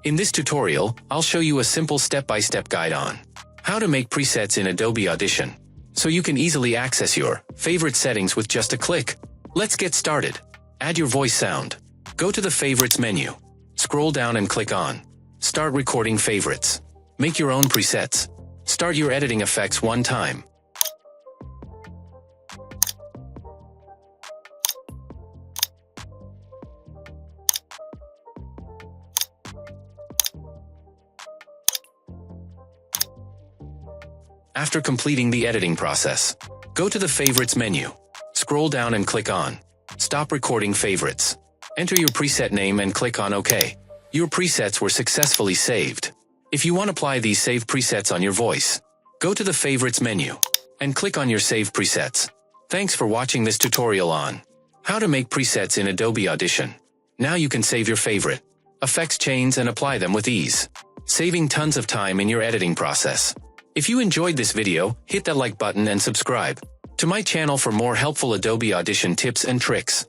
In this tutorial, I'll show you a simple step-by-step guide on how to make presets in Adobe Audition, so you can easily access your favorite settings with just a click. Let's get started. Add your voice sound. Go to the Favorites menu. Scroll down and click on Start Recording Favorites. Make your own presets. Start your editing effects one time. After completing the editing process, go to the Favorites menu. Scroll down and click on Stop Recording Favorites. Enter your preset name and click on OK. Your presets were successfully saved. If you want to apply these saved presets on your voice, go to the Favorites menu and click on your Save Presets. Thanks for watching this tutorial on how to make presets in Adobe Audition. Now you can save your favorite effects chains and apply them with ease, saving tons of time in your editing process. If you enjoyed this video, hit that like button and subscribe to my channel for more helpful Adobe Audition tips and tricks.